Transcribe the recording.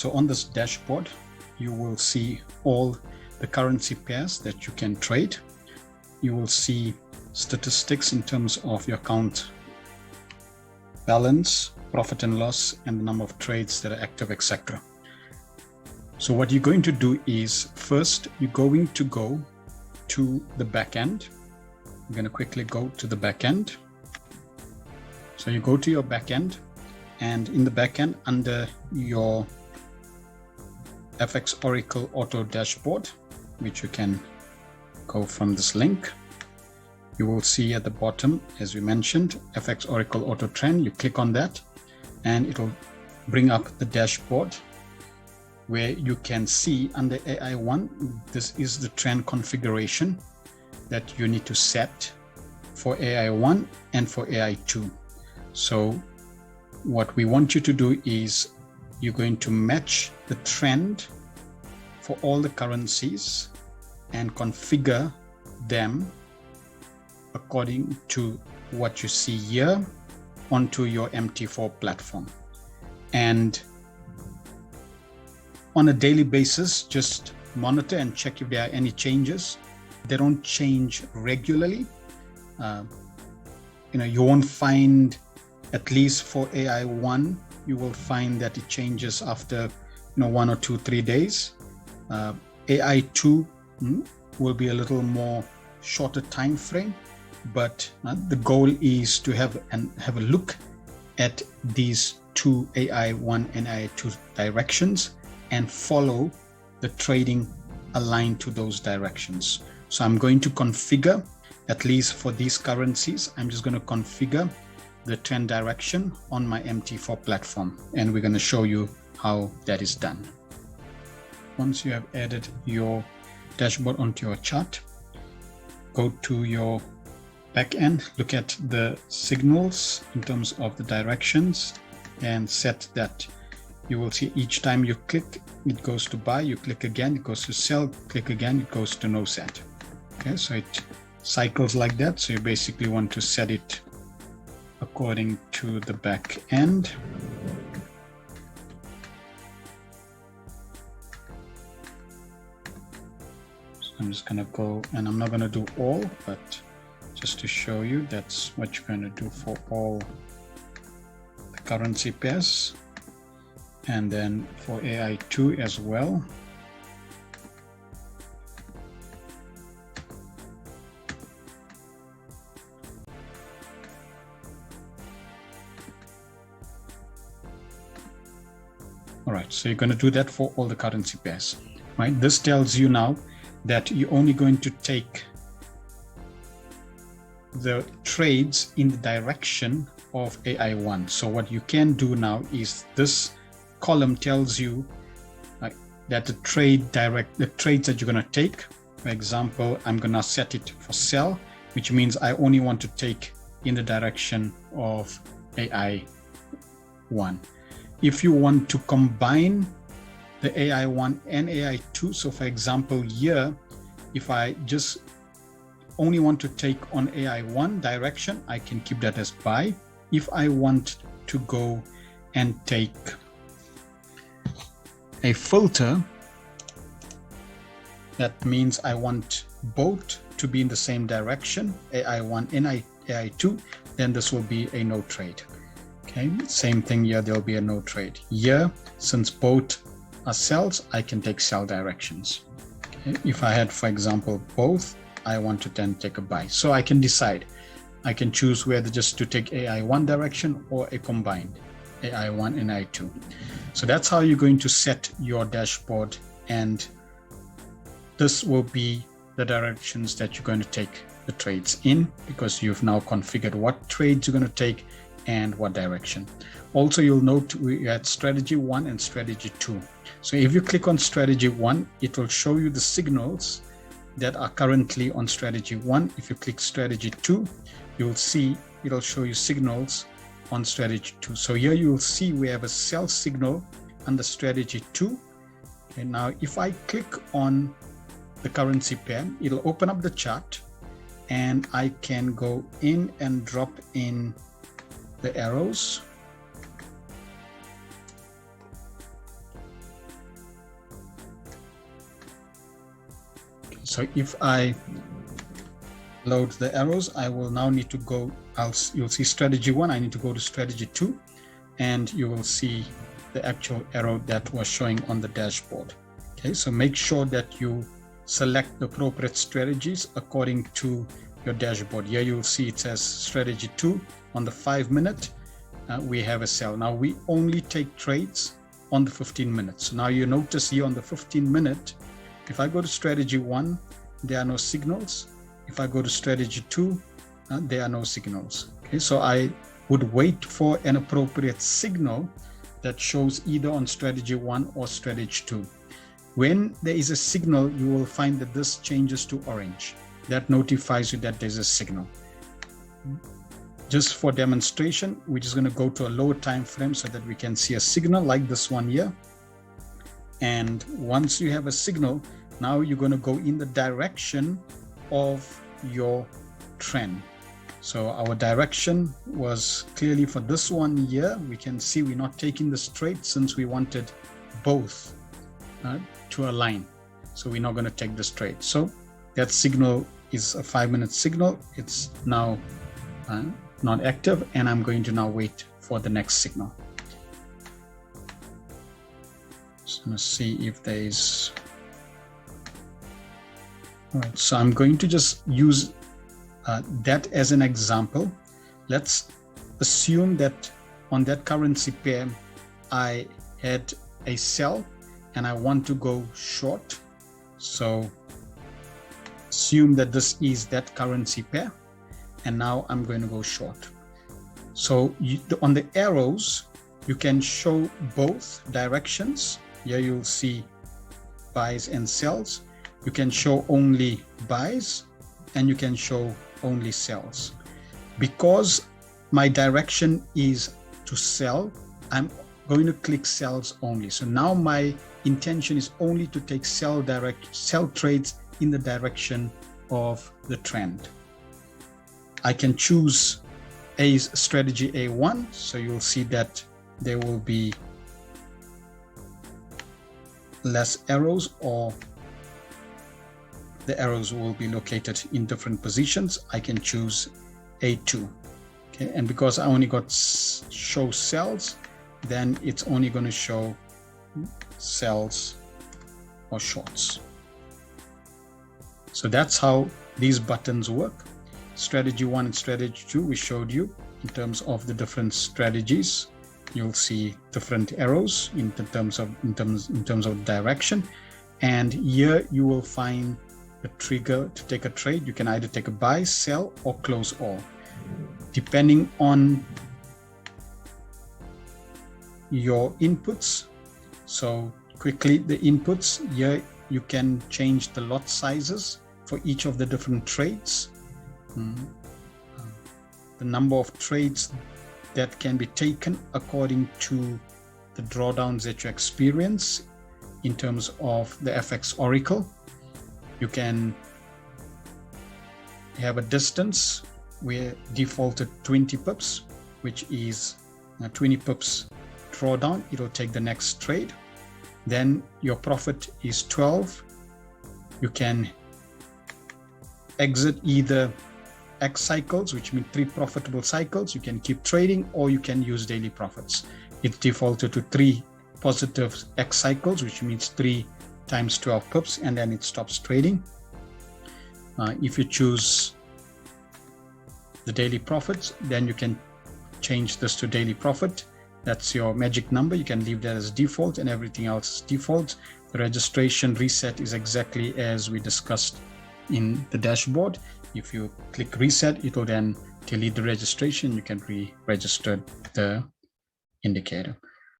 So on this dashboard, you will see all the currency pairs that you can trade. You will see statistics in terms of your account balance, profit and loss, and the number of trades that are active, etc. So what you're going to do is, first, you're going to go to the back end. I'm going to quickly go to the back end. So you go to your back end, and in the back end, under your FXOracleAutoDashboard, which you can go from this link, you will see at the bottom, as we mentioned, FXOracleAutoTrend. You click on that and it will bring up the dashboard where you can see under AI1, this is the trend configuration that you need to set for AI1 and for AI2. So what we want you to do is you're going to match the trend for all the currencies and configure them according to what you see here onto your MT4 platform. And on a daily basis, just monitor and check if there are any changes. They don't change regularly. You won't find, at least for AI1, you will find that it changes after 1 or 2, 3 days. AI2 will be a little more shorter time frame, but the goal is to have a look at these two AI1 and AI2 directions and follow the trading aligned to those directions. So I'm going to configure, at least for these currencies, I'm just going to configure the trend direction on my MT4 platform, and we're going to show you how that is done. Once you have added your dashboard onto your chart, go to your back end, look at the signals in terms of the directions, and set that. You will see each time you click, it goes to buy, you click again, it goes to sell, click again, it goes to no set. Okay, so it cycles like that. So you basically want to set it according to the back end. So I'm just going to go, and I'm not going to do all, but just to show you, that's what you're going to do for all the currency pairs. And then for AI2 as well. All right, so you're going to do that for all the currency pairs, right? This tells you now that you're only going to take the trades in the direction of AI1. So what you can do now is this column tells you that the trades that you're going to take. For example, I'm going to set it for sell, which means I only want to take in the direction of AI1. If you want to combine the AI1 and AI2, so for example here, if I just only want to take on AI1 direction, I can keep that as buy. If I want to go and take a filter, that means I want both to be in the same direction, AI1 and AI2, then this will be a no trade. Okay, same thing here, there'll be a no trade. Here, since both are sells, I can take sell directions. Okay, if I had, for example, both, I want to then take a buy. So I can decide. I can choose whether just to take AI1 direction or a combined AI1 and AI2. So that's how you're going to set your dashboard, and this will be the directions that you're going to take the trades in, because you've now configured what trades you're going to take and what direction. Also, you'll note we had strategy 1 and strategy 2. So if you click on strategy 1, it will show you the signals that are currently on strategy 1. If you click strategy 2, you'll see it'll show you signals on strategy 2. So here you'll see we have a sell signal under strategy 2. Okay, now if I click on the currency pair, it'll open up the chart and I can go in and drop in the arrows. So if I load the arrows, I will now need to go, you'll see strategy 1, I need to go to strategy 2, and you will see the actual arrow that was showing on the dashboard. Okay, so make sure that you select the appropriate strategies according to your dashboard. Here you'll see it says strategy 2 on the 5-minute. We have a sell. Now we only take trades on the 15 minutes. So now you notice here on the 15-minute, if I go to strategy 1, there are no signals. If I go to strategy 2, there are no signals. Okay, so I would wait for an appropriate signal that shows either on strategy 1 or strategy 2. When there is a signal, you will find that this changes to orange. That notifies you that there's a signal. Just for demonstration, we're just going to go to a lower time frame so that we can see a signal like this one here. And once you have a signal, now you're going to go in the direction of your trend. So our direction was clearly for this one here. We can see we're not taking this trade since we wanted both to align. So we're not going to take this trade. So that signal is a 5-minute signal. It's now not active, and I'm going to now wait for the next signal. Just going to see if there's. All right, so I'm going to just use that as an example. Let's assume that on that currency pair, I had a sell and I want to go short. So assume that this is that currency pair, and now I'm going to go short. So on the arrows, you can show both directions. Here you'll see buys and sells. You can show only buys, and you can show only sells. Because my direction is to sell, I'm going to click sells only. So now my intention is only to take sell trades in the direction of the trend. I can choose a strategy A1, so you'll see that there will be less arrows, or the arrows will be located in different positions. I can choose A2. Okay, and because I only got show sells, then it's only going to show sells or shorts. So that's how these buttons work. Strategy 1 and strategy 2 we showed you in terms of the different strategies. You'll see different arrows in terms of direction, and here you will find a trigger to take a trade. You can either take a buy, sell, or close all, depending on your inputs. So quickly, the inputs here, you can change the lot sizes for each of the different trades, the number of trades that can be taken according to the drawdowns that you experience in terms of the FX Oracle. You can have a distance where defaulted 20 pips, which is 20 pips drawdown. It'll take the next trade. Then your profit is 12. You can exit either X cycles, which means 3 profitable cycles. You can keep trading, or you can use daily profits. It's defaulted to 3 positive X cycles, which means 3 times 12 pips, and then it stops trading. If you choose the daily profits, then you can change this to daily profit. That's your magic number. You can leave that as default, and everything else is default. The registration reset is exactly as we discussed in the dashboard. If you click reset, it will then delete the registration. You can re-register the indicator.